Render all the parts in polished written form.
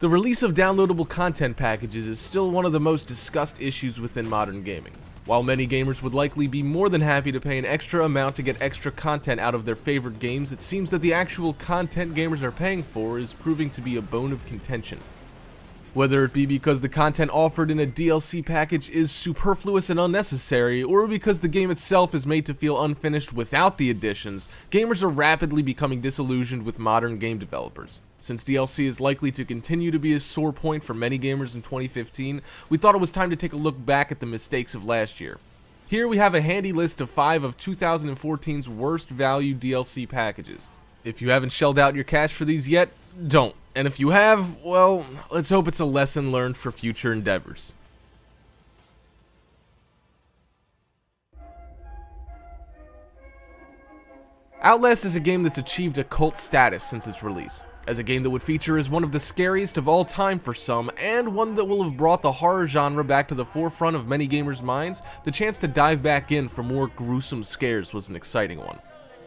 The release of downloadable content packages is still one of the most discussed issues within modern gaming. While many gamers would likely be more than happy to pay an extra amount to get extra content out of their favorite games, it seems that the actual content gamers are paying for is proving to be a bone of contention. Whether it be because the content offered in a DLC package is superfluous and unnecessary, or because the game itself is made to feel unfinished without the additions, gamers are rapidly becoming disillusioned with modern game developers. Since DLC is likely to continue to be a sore point for many gamers in 2015, we thought it was time to take a look back at the mistakes of last year. Here we have a handy list of 5 of 2014's worst value DLC packages. If you haven't shelled out your cash for these yet, don't. And if you have, well, let's hope it's a lesson learned for future endeavors. Outlast is a game that's achieved a cult status since its release, as a game that would feature as one of the scariest of all time for some, and one that will have brought the horror genre back to the forefront of many gamers' minds. The chance to dive back in for more gruesome scares was an exciting one.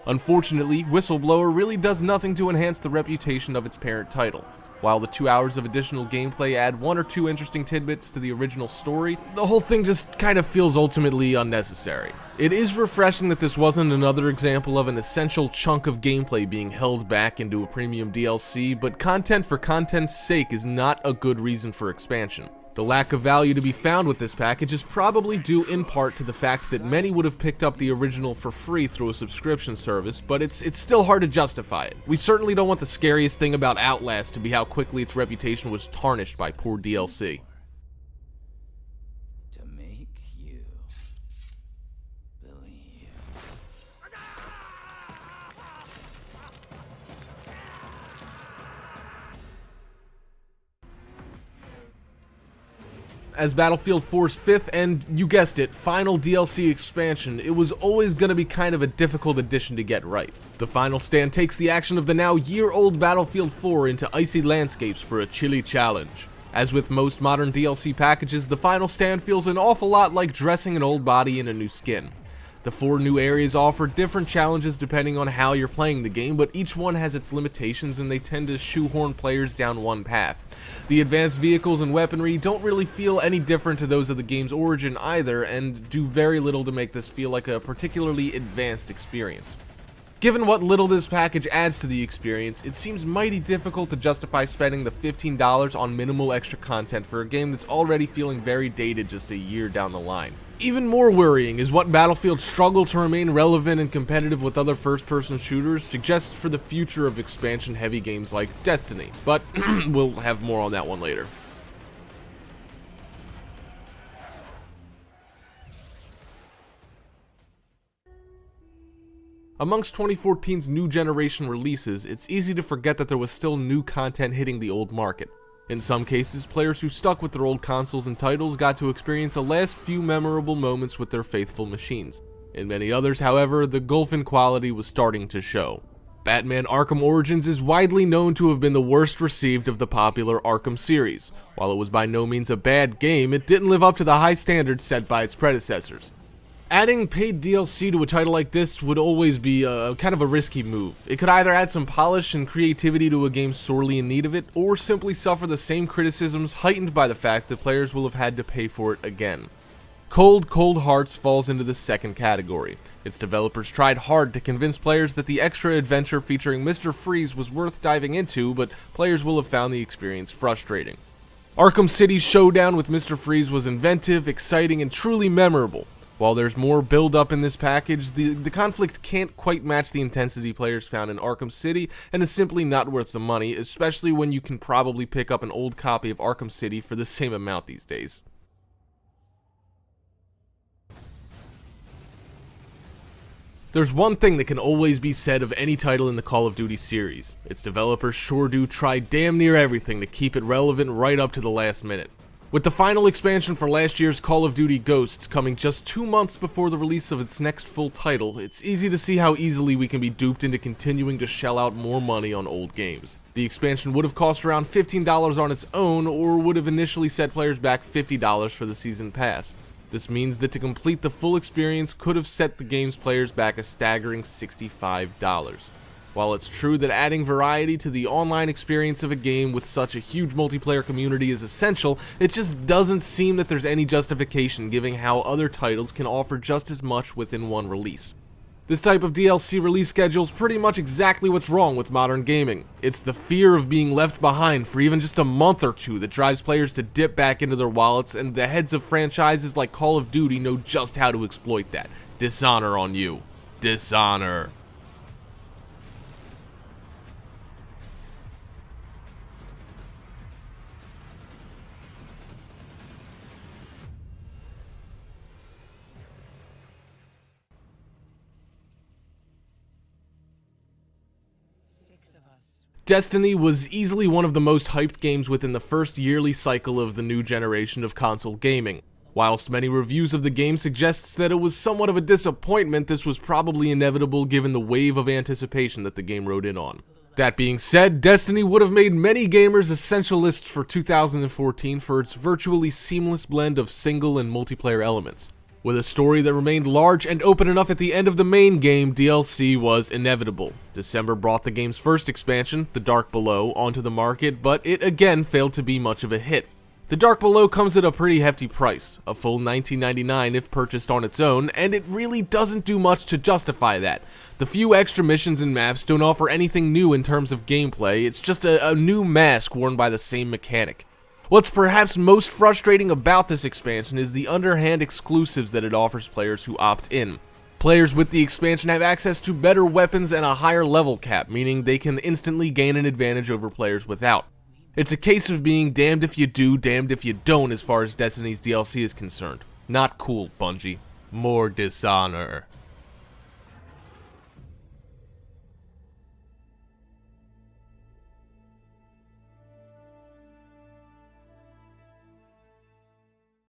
Unfortunately, Whistleblower really does nothing to enhance the reputation of its parent title. While the 2 hours of additional gameplay add 1 or 2 interesting tidbits to the original story, the whole thing just kind of feels ultimately unnecessary. It is refreshing that this wasn't another example of an essential chunk of gameplay being held back into a premium DLC, but content for content's sake is not a good reason for expansion. The lack of value to be found with this package is probably due in part to the fact that many would have picked up the original for free through a subscription service, but it's still hard to justify it. We certainly don't want the scariest thing about Outlast to be how quickly its reputation was tarnished by poor DLC. To make you believe. As Battlefield 4's 5th and, you guessed it, final DLC expansion, it was always going to be kind of a difficult addition to get right. The Final Stand takes the action of the now year-old Battlefield 4 into icy landscapes for a chilly challenge. As with most modern DLC packages, the Final Stand feels an awful lot like dressing an old body in a new skin. The 4 new areas offer different challenges depending on how you're playing the game, but each one has its limitations and they tend to shoehorn players down one path. The advanced vehicles and weaponry don't really feel any different to those of the game's origin either, and do very little to make this feel like a particularly advanced experience. Given what little this package adds to the experience, it seems mighty difficult to justify spending the $15 on minimal extra content for a game that's already feeling very dated just a year down the line. Even more worrying is what Battlefield's struggle to remain relevant and competitive with other first-person shooters suggests for the future of expansion-heavy games like Destiny, but we'll have more on that one later. Amongst 2014's new generation releases, it's easy to forget that there was still new content hitting the old market. In some cases, players who stuck with their old consoles and titles got to experience the last few memorable moments with their faithful machines. In many others, however, the gulf in quality was starting to show. Batman Arkham Origins is widely known to have been the worst received of the popular Arkham series. While it was by no means a bad game, it didn't live up to the high standards set by its predecessors. Adding paid DLC to a title like this would always be kind of a risky move. It could either add some polish and creativity to a game sorely in need of it, or simply suffer the same criticisms heightened by the fact that players will have had to pay for it again. Cold Hearts falls into the second category. Its developers tried hard to convince players that the extra adventure featuring Mr. Freeze was worth diving into, but players will have found the experience frustrating. Arkham City's showdown with Mr. Freeze was inventive, exciting, and truly memorable. While there's more build-up in this package, the conflict can't quite match the intensity players found in Arkham City, and is simply not worth the money, especially when you can probably pick up an old copy of Arkham City for the same amount these days. There's one thing that can always be said of any title in the Call of Duty series. Its developers sure do try damn near everything to keep it relevant right up to the last minute. With the final expansion for last year's Call of Duty Ghosts coming just 2 months before the release of its next full title, it's easy to see how easily we can be duped into continuing to shell out more money on old games. The expansion would have cost around $15 on its own, or would have initially set players back $50 for the season pass. This means that to complete the full experience could have set the game's players back a staggering $65. While it's true that adding variety to the online experience of a game with such a huge multiplayer community is essential, it just doesn't seem that there's any justification given how other titles can offer just as much within one release. This type of DLC release schedule is pretty much exactly what's wrong with modern gaming. It's the fear of being left behind for even just a month or two that drives players to dip back into their wallets, and the heads of franchises like Call of Duty know just how to exploit that. Dishonor on you. Dishonor. Destiny was easily one of the most hyped games within the first yearly cycle of the new generation of console gaming. Whilst many reviews of the game suggests that it was somewhat of a disappointment, this was probably inevitable given the wave of anticipation that the game rode in on. That being said, Destiny would have made many gamers essentialists for 2014 for its virtually seamless blend of single and multiplayer elements. With a story that remained large and open enough at the end of the main game, DLC was inevitable. December brought the game's first expansion, The Dark Below, onto the market, but it again failed to be much of a hit. The Dark Below comes at a pretty hefty price, a full $19.99 if purchased on its own, and it really doesn't do much to justify that. The few extra missions and maps don't offer anything new in terms of gameplay, it's just a new mask worn by the same mechanic. What's perhaps most frustrating about this expansion is the underhand exclusives that it offers players who opt in. Players with the expansion have access to better weapons and a higher level cap, meaning they can instantly gain an advantage over players without. It's a case of being damned if you do, damned if you don't as far as Destiny's DLC is concerned. Not cool, Bungie. More dishonor.